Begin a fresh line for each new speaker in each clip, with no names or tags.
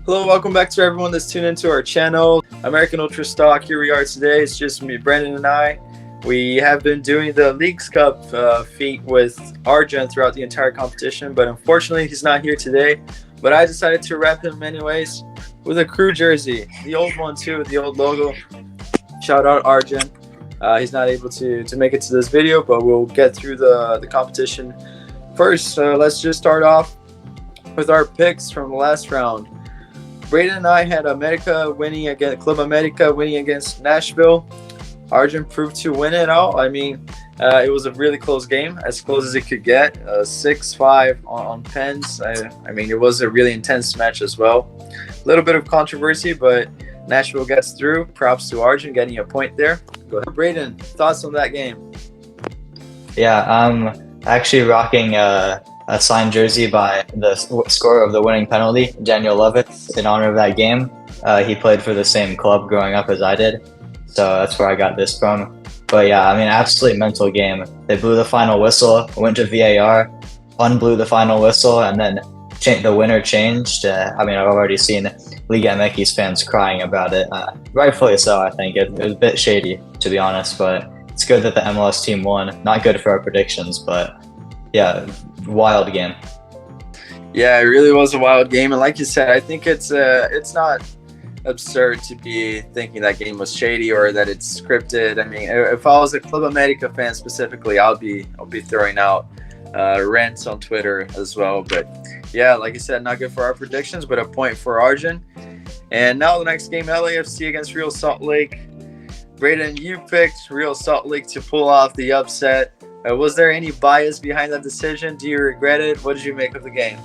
Hello, welcome back to everyone that's tuned into our channel, American Ultra Stock. Here we are today. It's just me, Brandon, and I. We have been doing the Leagues Cup feat with Arjun throughout the entire competition, but unfortunately he's not here today. But I decided to wrap him anyways with a crew jersey, the old one too, with the old logo. Shout out Arjun. He's not able to make it to this video, but we'll get through the competition. First, let's just start off with our picks from the last round. Braden and I had America winning against Club America winning against Nashville. Arjun proved to win it all. I mean, it was a really close game, as close as it could get. 6-5 on pens. I mean, it was a really intense match as well. A little bit of controversy, but Nashville gets through. Props to Arjun getting a point there. Go ahead, Braden. Thoughts on that game?
Yeah, I'm actually rocking a signed jersey by the scorer of the winning penalty, Daniel Lovitz, in honor of that game. He played for the same club growing up as I did, so that's where I got this from. But yeah, I mean, absolutely mental game. They blew the final whistle, went to VAR, unblew the final whistle, and then the winner changed. I mean, I've already seen Liga MX fans crying about it. Rightfully so, I think. It was a bit shady, to be honest, but it's good that the MLS team won. Not good for our predictions, but yeah, wild game.
Yeah, it really was a wild game, and like you said, I think it's not absurd to be thinking that game was shady or that it's scripted. I mean, if I was a Club America fan specifically, I'll be throwing out rants on Twitter as well. But yeah, like I said, not good for our predictions, but a point for Arjun. And now the next game, LAFC against Real Salt Lake. Braden, you picked Real Salt Lake to pull off the upset. Was there any bias behind that decision? Do you regret it? What did you make of the game?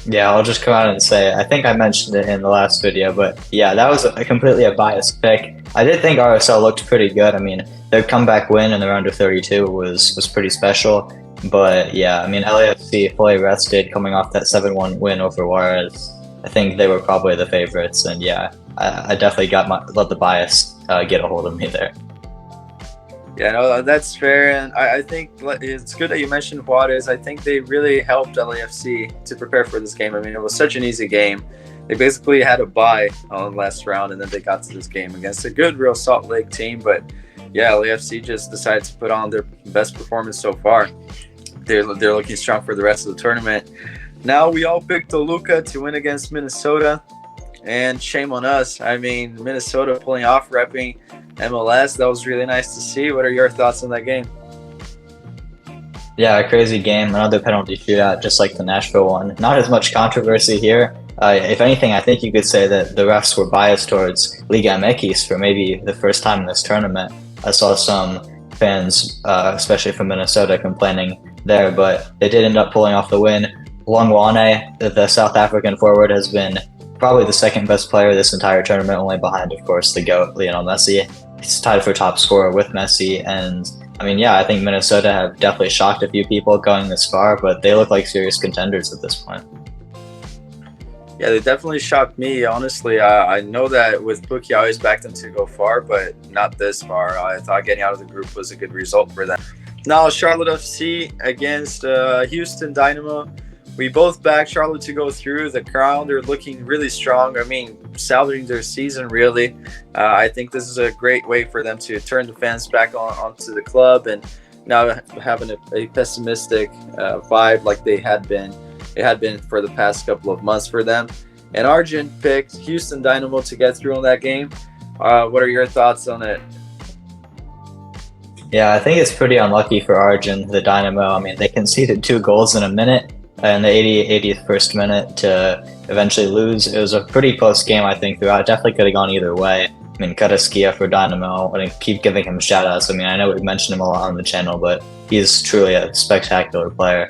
Yeah, I'll just come out and say, I think I mentioned it in the last video, but yeah, that was completely a biased pick. I did think RSL looked pretty good. I mean, their comeback win in the round of 32 was pretty special. But yeah, I mean, LAFC fully rested coming off that 7-1 win over Juarez. I think they were probably the favorites, and yeah, I definitely let the bias get a hold of me there.
Yeah, no, that's fair, and I think it's good that you mentioned Juarez. I think they really helped LAFC to prepare for this game. I mean, it was such an easy game. They basically had a bye on the last round, and then they got to this game against a good Real Salt Lake team. But yeah, LAFC just decided to put on their best performance so far. They're looking strong for the rest of the tournament. Now we all picked Toluca to win against Minnesota, and shame on us. I mean, Minnesota pulling off repping MLS. That was really nice to see. What are your thoughts on that game?
Yeah, a crazy game. Another penalty shootout, just like the Nashville one. Not as much controversy here. If anything, I think you could say that the refs were biased towards Liga MX for maybe the first time in this tournament. I saw some fans, especially from Minnesota, complaining there, but they did end up pulling off the win. Longwane, the South African forward, has been probably the second best player this entire tournament, only behind, of course, the GOAT, Lionel Messi. He's tied for top scorer with Messi, and I mean, yeah, I think Minnesota have definitely shocked a few people going this far, but they look like serious contenders at this point.
Yeah, they definitely shocked me, honestly. I know that with Bookie, I always backed them to go far, but not this far. I thought getting out of the group was a good result for them. Now, Charlotte FC against Houston Dynamo. We both backed Charlotte to go through. The Crown, they're looking really strong. I mean, salvaging their season, really. I think this is a great way for them to turn the fans back onto the club and now having a pessimistic vibe like they had been. It had been for the past couple of months for them. And Arjun picked Houston Dynamo to get through on that game. What are your thoughts on it?
Yeah, I think it's pretty unlucky for Arjun, the Dynamo. I mean, they conceded 2 goals in a minute in the 81st minute to eventually lose. It was a pretty close game, I think, throughout. It definitely could have gone either way. I mean, Karaskia for Dynamo. I keep giving him shout-outs. I mean, I know we've mentioned him a lot on the channel, but he's truly a spectacular player.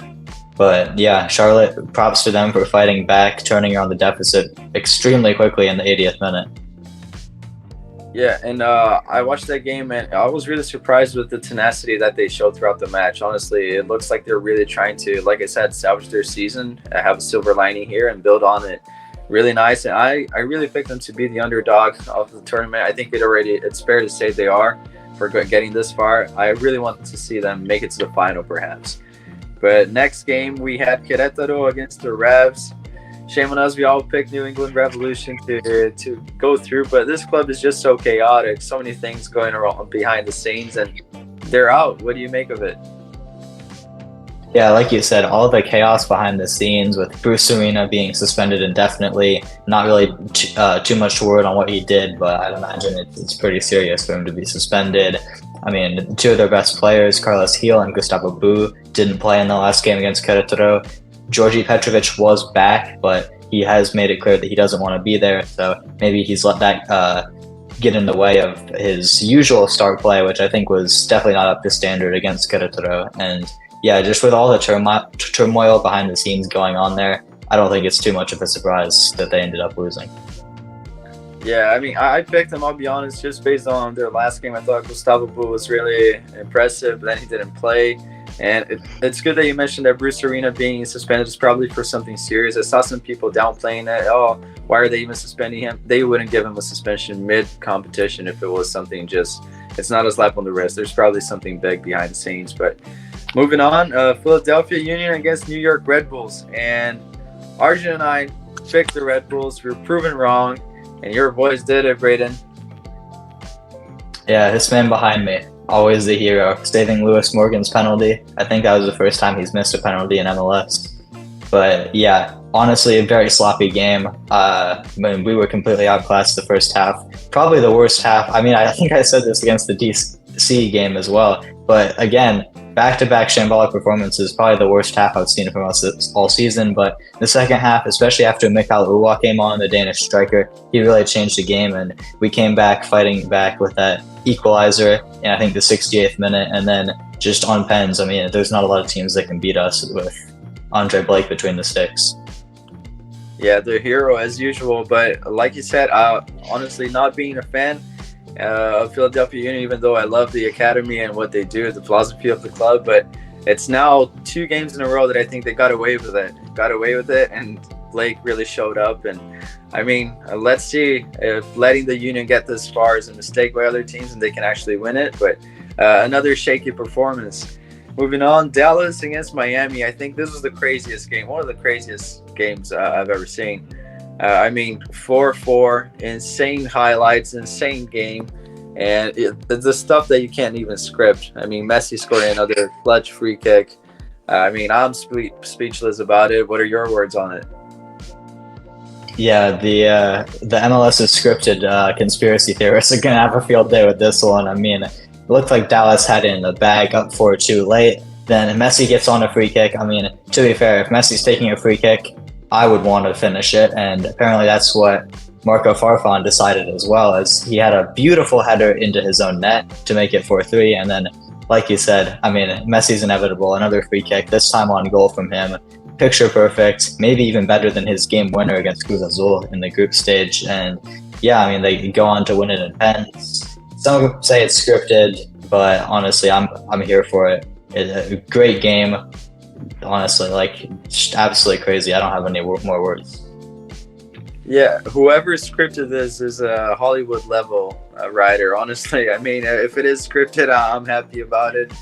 But yeah, Charlotte, props to them for fighting back, turning around the deficit extremely quickly in the 80th minute.
Yeah, and I watched that game, and I was really surprised with the tenacity that they showed throughout the match. Honestly, it looks like they're really trying to, like I said, salvage their season, have a silver lining here, and build on it. Really nice, and I really picked them to be the underdog of the tournament. I think it's fair to say they are for getting this far. I really want to see them make it to the final, perhaps. But next game, we had Querétaro against the Revs. shame on us. We all picked New England Revolution to go through, but this club is just so chaotic. So many things going around behind the scenes, and they're out. What do you make of it?
Yeah, like you said, all the chaos behind the scenes with Bruce Arena being suspended indefinitely. Not really too much word on what he did, but I'd imagine it's pretty serious for him to be suspended. I mean, two of their best players, Carlos Gil and Gustavo Bu, didn't play in the last game against Querétaro. Georgi Petrovic was back, but he has made it clear that he doesn't want to be there, so maybe he's let that get in the way of his usual start play, which I think was definitely not up to standard against Querétaro. And yeah, just with all the turmoil behind the scenes going on there, I don't think it's too much of a surprise that they ended up losing.
Yeah, I mean, I picked them, I'll be honest, just based on their last game. I thought Gustavo Bu was really impressive, but then he didn't play. And it's good that you mentioned that Bruce Arena being suspended is probably for something serious. I saw some people downplaying it. Oh, why are they even suspending him? They wouldn't give him a suspension mid-competition if it was something just, it's not a slap on the wrist. There's probably something big behind the scenes. But moving on, Philadelphia Union against New York Red Bulls. And Arjun and I picked the Red Bulls. We were proven wrong. And your boys did it, Braden.
Yeah, this man behind me, always the hero, saving Lewis Morgan's penalty. I think that was the first time he's missed a penalty in MLS. But yeah, honestly, a very sloppy game. We were completely outclassed the first half. Probably the worst half. I mean, I think I said this against the DC game as well. But again, back-to-back shambolic performances, probably the worst half I've seen from us all season. But the second half, especially after Mikhail Uwa came on, the Danish striker, he really changed the game, and we came back fighting back with that equalizer in, I think, the 68th minute, and then just on pens. I mean, there's not a lot of teams that can beat us with Andre Blake between the sticks.
Yeah, the hero as usual. But like you said, honestly, not being a fan of Philadelphia Union, even though I love the academy and what they do, the philosophy of the club, but it's now 2 games in a row that I think they got away with it, and Blake really showed up. And I mean, let's see if letting the Union get this far is a mistake by other teams and they can actually win it. But another shaky performance. Moving on, Dallas against Miami. I think this was the craziest game, one of the craziest games I've ever seen. I mean, 4-4, insane highlights, insane game, and it's the stuff that you can't even script. I mean, Messi scoring another clutch free kick. I mean, I'm speechless about it. What are your words on it?
Yeah, the MLS is scripted. Conspiracy theorists are gonna have a field day with this one. I mean, it looked like Dallas had it in the bag, up 4-2 late. Then Messi gets on a free kick. I mean, to be fair, if Messi's taking a free kick, I would want to finish it, and apparently that's what Marco Farfan decided as well, as he had a beautiful header into his own net to make it 4-3, and then, like you said, I mean, Messi's inevitable, another free kick, this time on goal from him, picture perfect, maybe even better than his game winner against Cruz Azul in the group stage, and yeah, I mean, they go on to win it in pens. Some say it's scripted, but honestly, I'm here for it. It's a great game. Honestly, like, just absolutely crazy. I don't have any more words.
Yeah, whoever scripted this is a Hollywood level writer. Honestly, I mean, if it is scripted, I'm happy about it.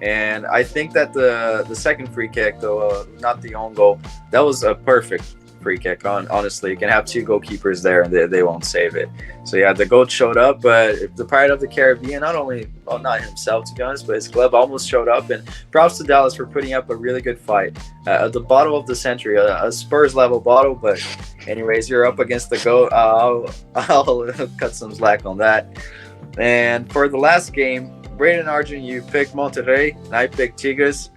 And I think that the second free kick, though, not the own goal, that was a perfect free kick. Honestly, you can have 2 goalkeepers there and they won't save it. So yeah, the goat showed up, but the Pirate of the Caribbean, not himself to be honest, but his club almost showed up. And props to Dallas for putting up a really good fight at the bottle of the century, a Spurs level bottle. But anyways, you're up against the goat. I'll cut some slack on that. And for the last game, Braden Arjun, you picked Monterrey, and I picked Tigres.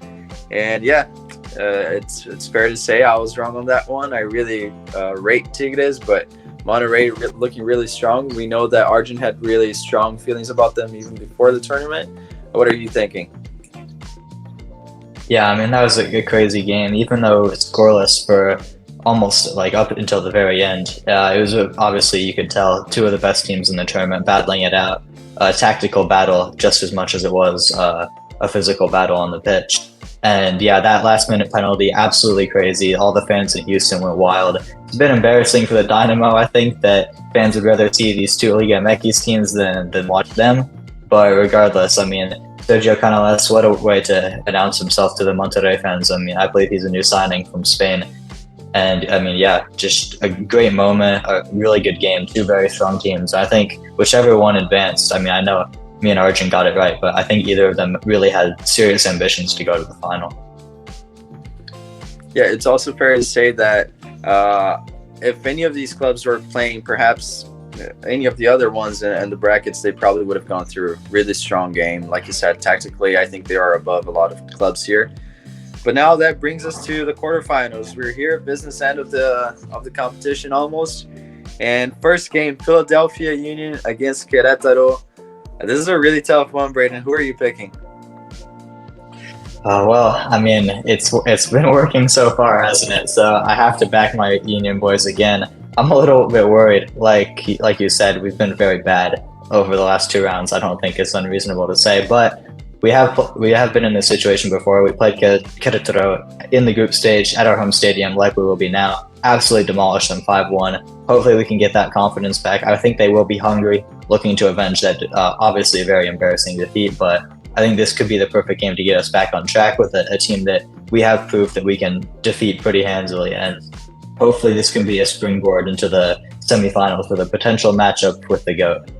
And yeah, it's fair to say I was wrong on that one. I really rate Tigres, but Monterrey looking really strong. We know that Arjun had really strong feelings about them even before the tournament. What are you thinking?
Yeah, I mean, that was a crazy game, even though it was scoreless for almost like up until the very end. It was obviously, you could tell, 2 of the best teams in the tournament battling it out. A tactical battle just as much as it was a physical battle on the pitch. And yeah, that last minute penalty, absolutely crazy. All the fans in Houston went wild. It's been embarrassing for the Dynamo. I think that fans would rather see these 2 Liga MX teams than watch them. But regardless, I mean, Sergio Canales, what a way to announce himself to the Monterrey fans. I mean, I believe he's a new signing from Spain. And I mean, yeah, just a great moment, a really good game, two very strong teams. I think whichever one advanced, I mean, I know me and Arjun got it right, but I think either of them really had serious ambitions to go to the final.
Yeah, it's also fair to say that if any of these clubs were playing perhaps any of the other ones in the brackets, they probably would have gone through a really strong game. Like you said, tactically, I think they are above a lot of clubs here. But now that brings us to the quarterfinals. We're here, business end of the competition almost. And first game, Philadelphia Union against Querétaro. This is a really tough one, Braden. Who are you picking?
Well, I mean, it's been working so far, hasn't it? So I have to back my Union boys again. I'm a little bit worried. Like you said, we've been very bad over the last two rounds. I don't think it's unreasonable to say, but we have been in this situation before. We played Querétaro in the group stage at our home stadium, like we will be now. Absolutely demolished them 5-1. Hopefully, we can get that confidence back. I think they will be hungry, looking to avenge that obviously very embarrassing defeat, but I think this could be the perfect game to get us back on track with a team that we have proved that we can defeat pretty handily. And hopefully this can be a springboard into the semifinals with a potential matchup with the GOAT.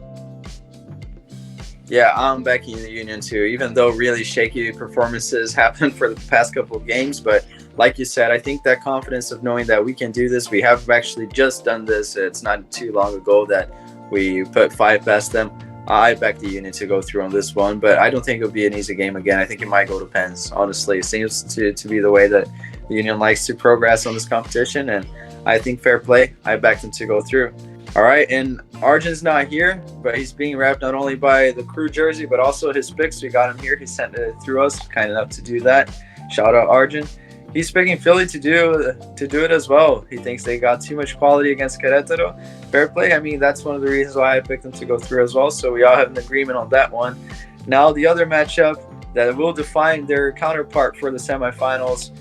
Yeah, I'm backing the Union too, even though really shaky performances happened for the past couple of games. But like you said, I think that confidence of knowing that we can do this, we have actually just done this. It's not too long ago that we put 5 past them. I back the Union to go through on this one, but I don't think it'll be an easy game again. I think it might go to pens, honestly. It seems to be the way that the Union likes to progress on this competition, and I think fair play. I back them to go through. All right, and Arjun's not here, but he's being wrapped not only by the crew jersey, but also his picks. We got him here. He sent it through us, kind enough to do that. Shout out Arjun. He's picking Philly to do it as well. He thinks they got too much quality against Querétaro. Fair play. I mean, that's one of the reasons why I picked them to go through as well. So we all have an agreement on that one. Now the other matchup that will define their counterpart for the semifinals,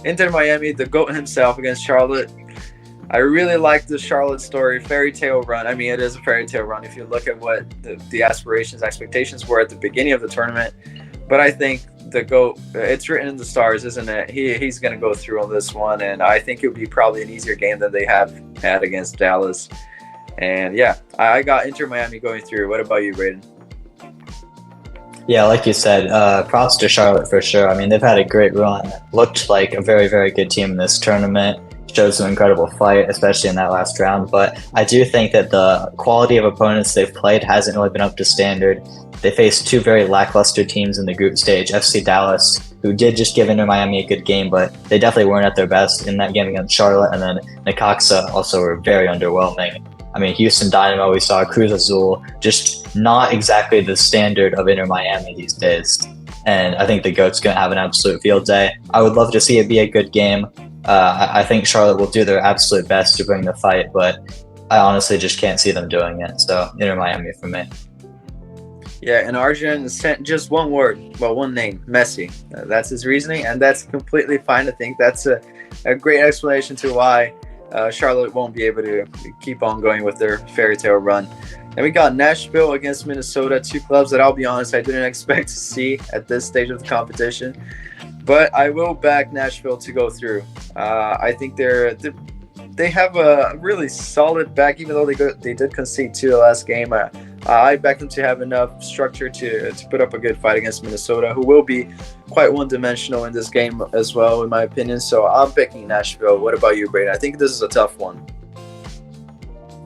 Inter Miami, the GOAT himself against Charlotte. I really like the Charlotte story, fairy tale run. I mean, it is a fairy tale run if you look at what the aspirations, expectations were at the beginning of the tournament. But I think the GOAT, it's written in the stars, isn't it? He's going to go through on this one, and I think it'll be probably an easier game than they have had against Dallas. And yeah, I got Inter Miami going through. What about you, Braden?
Yeah, like you said, props to Charlotte for sure. I mean, they've had a great run. Looked like a very, very good team in this tournament. Showed some incredible fight, especially in that last round. But I do think that the quality of opponents they've played hasn't really been up to standard. They faced two very lackluster teams in the group stage, FC Dallas, who did just give Inter Miami a good game, but they definitely weren't at their best in that game against Charlotte. And then Necaxa also were very underwhelming. I mean, Houston Dynamo, we saw Cruz Azul, just not exactly the standard of Inter Miami these days. And I think the GOAT's going to have an absolute field day. I would love to see it be a good game. I think Charlotte will do their absolute best to bring the fight, but I honestly just can't see them doing it. So Inter Miami for me.
Yeah, and Arjun sent just one word, well, one name, Messi. That's his reasoning, and that's completely fine. I think that's a great explanation to why Charlotte won't be able to keep on going with their fairy tale run. And we got Nashville against Minnesota, two clubs that I'll be honest, I didn't expect to see at this stage of the competition. But I will back Nashville to go through. I think they have a really solid back, even though they did concede 2 the last game. I back them to have enough structure to put up a good fight against Minnesota, who will be quite one-dimensional in this game as well, in my opinion. So I'm picking Nashville. What about you, Brady? I think this is a tough one.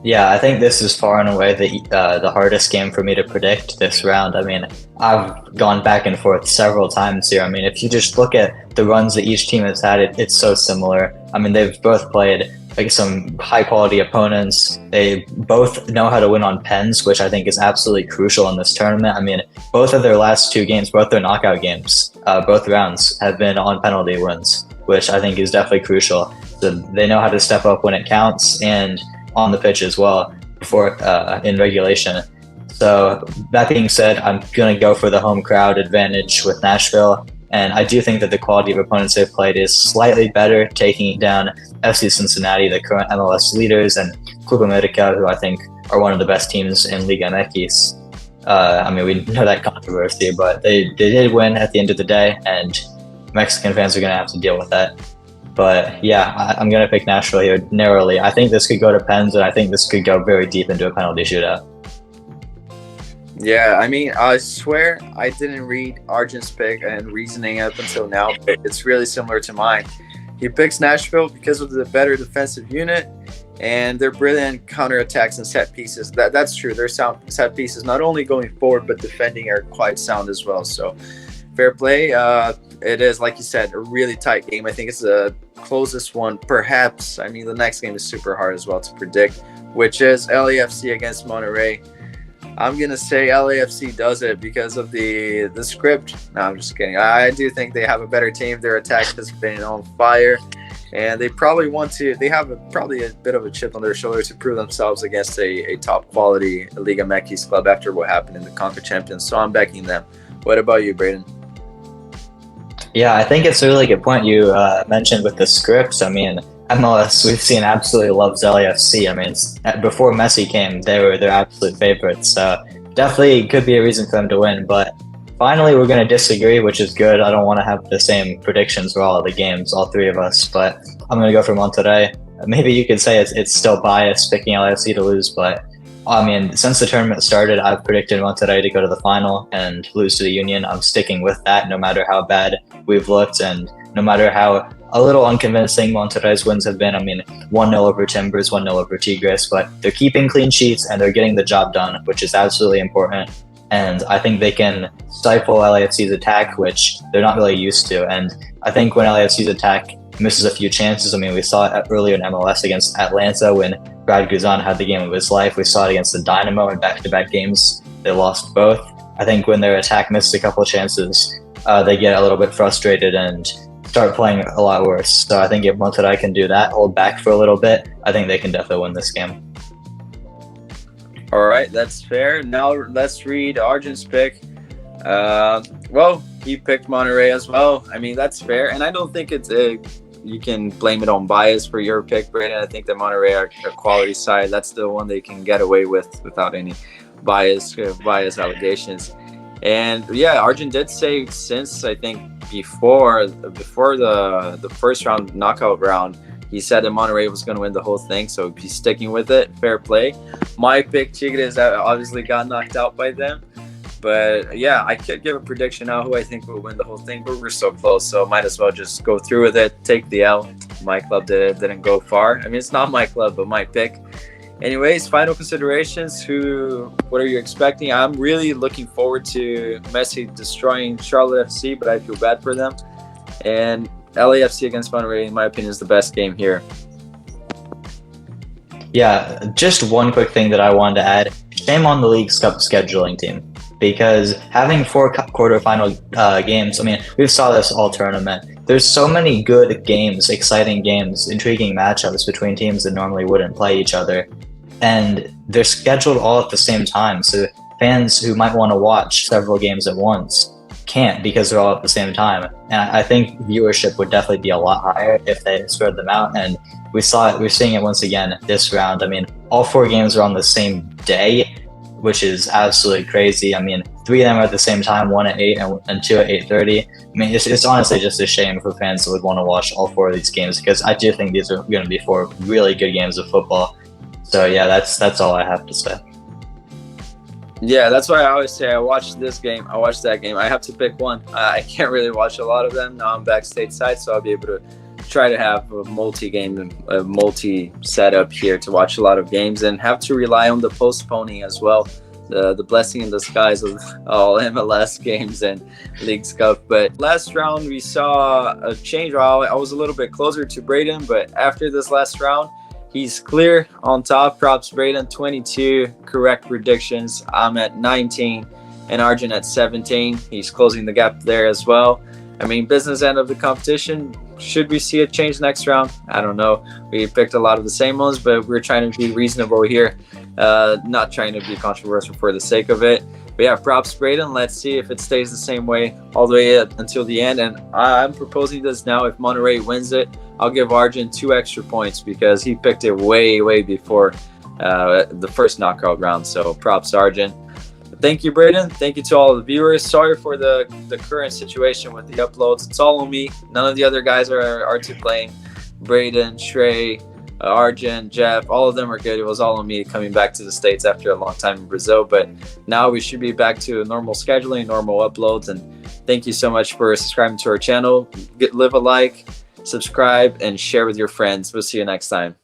Yeah, I think this is far and away the hardest game for me to predict this round. I mean, I've gone back and forth several times here. I mean, if you just look at the runs that each team has had, it's so similar. I mean, they've both played like some high-quality opponents. They both know how to win on pens, which I think is absolutely crucial in this tournament. I mean, both of their last 2 games, both their knockout games, both rounds have been on penalty wins, which I think is definitely crucial. So they know how to step up when it counts and on the pitch as well before in regulation. So that being said, I'm going to go for the home crowd advantage with Nashville. And I do think that the quality of opponents they've played is slightly better, taking it down FC Cincinnati, the current MLS leaders, and Club America, who I think are one of the best teams in Liga MX. I mean, we know that controversy, but they did win at the end of the day, and Mexican fans are going to have to deal with that. But yeah, I'm going to pick Nashville here narrowly. I think this could go to pens, and I think this could go very deep into a penalty shootout.
Yeah, I mean, I swear I didn't read Arjun's pick and reasoning up until now, but it's really similar to mine. He picks Nashville because of the better defensive unit and their brilliant counterattacks and set pieces. That's true. Their sound set pieces, not only going forward but defending, are quite sound as well. So fair play. It is, like you said, a really tight game. I think it's the closest one, perhaps. I mean, the next game is super hard as well to predict, which is LAFC against Monterrey. I'm gonna say LAFC does it because of the script. No, I'm just kidding. I do think they have a better team. Their attack has been on fire, and they probably want to. They have probably a bit of a chip on their shoulder to prove themselves against a top quality Liga MX club after what happened in the Conca Champions. So I'm backing them. What about you, Braden?
Yeah, I think it's a really good point you mentioned with the scripts. I mean, MLS, we've seen absolutely loves LAFC. I mean, before Messi came, they were their absolute favorites. So definitely could be a reason for them to win. But finally, we're going to disagree, which is good. I don't want to have the same predictions for all of the games, all three of us. But I'm going to go for Monterrey. Maybe you could say it's still biased picking LAFC to lose, but I mean, since the tournament started, I've predicted Monterrey to go to the final and lose to the Union. I'm sticking with that no matter how bad we've looked and no matter how a little unconvincing Monterrey's wins have been. I mean, 1-0 over Timbers, 1-0 over Tigres, but they're keeping clean sheets and they're getting the job done, which is absolutely important. And I think they can stifle LAFC's attack, which they're not really used to. And I think when LAFC's attack misses a few chances, I mean, we saw it earlier in MLS against Atlanta when Brad Guzan had the game of his life. We saw it against the Dynamo in back-to-back games. They lost both. I think when their attack misses a couple of chances, they get a little bit frustrated and start playing a lot worse. So I think if Monterrey can do that, hold back for a little bit, I think they can definitely win this game.
All right, that's fair. Now let's read Arjun's pick. Well, he picked Monterrey as well. I mean, that's fair. And I don't think you can blame it on bias for your pick, Brandon. I think that Monterrey are a quality side. That's the one they can get away with without any bias allegations. And yeah, Arjun did say since I think before the first round knockout round, he said that Monterrey was going to win the whole thing, so he's sticking with it. Fair play. My pick, Tigres, obviously got knocked out by them. But yeah, I could give a prediction now who I think will win the whole thing, but we're so close, so might as well just go through with it, take the L. My club didn't go far. I mean, it's not my club, but my pick. Anyways, final considerations. What are you expecting? I'm really looking forward to Messi destroying Charlotte FC, but I feel bad for them. And LAFC against Monterrey, in my opinion, is the best game here.
Yeah, just one quick thing that I wanted to add. Shame on the League's Cup scheduling team. Because having 4 quarterfinal games, I mean, we've saw this all tournament. There's so many good games, exciting games, intriguing matchups between teams that normally wouldn't play each other. And they're scheduled all at the same time. So fans who might want to watch several games at once can't because they're all at the same time. And I think viewership would definitely be a lot higher if they spread them out. And we're seeing it once again this round. I mean, all 4 games are on the same day, which is absolutely crazy. I mean, 3 of them are at the same time, 1 at 8 and 2 at 8:30. I mean, it's honestly just a shame for fans that would want to watch all 4 of these games because I do think these are going to be 4 really good games of football. So yeah, that's all I have to say.
Yeah, that's why I always say I watch this game, I watch that game. I have to pick one. I can't really watch a lot of them. Now I'm back stateside, so I'll be able to try to have a multi-setup here to watch a lot of games and have to rely on the postponing as well. The blessing in disguise of all MLS games and Leagues Cup. But last round we saw a change. I was a little bit closer to Braden, but after this last round, he's clear on top. Props Braden, 22 correct predictions. I'm at 19 and Arjun at 17. He's closing the gap there as well. I mean, business end of the competition. Should we see a change next round? I don't know. We picked a lot of the same ones, but we're trying to be reasonable here. Not trying to be controversial for the sake of it. But yeah, props Braden. Let's see if it stays the same way all the way until the end. And I'm proposing this now. If Monterrey wins it, I'll give Arjun 2 extra points because he picked it way before the first knockout round. So props Arjun. Thank you, Braden. Thank you to all the viewers. Sorry for the current situation with the uploads. It's all on me. None of the other guys are to blame. Braden, Shrey, Arjun, Jeff, all of them are good. It was all on me coming back to the States after a long time in Brazil, but now we should be back to normal scheduling, normal uploads, and thank you so much for subscribing to our channel. Leave a like, subscribe, and share with your friends. We'll see you next time.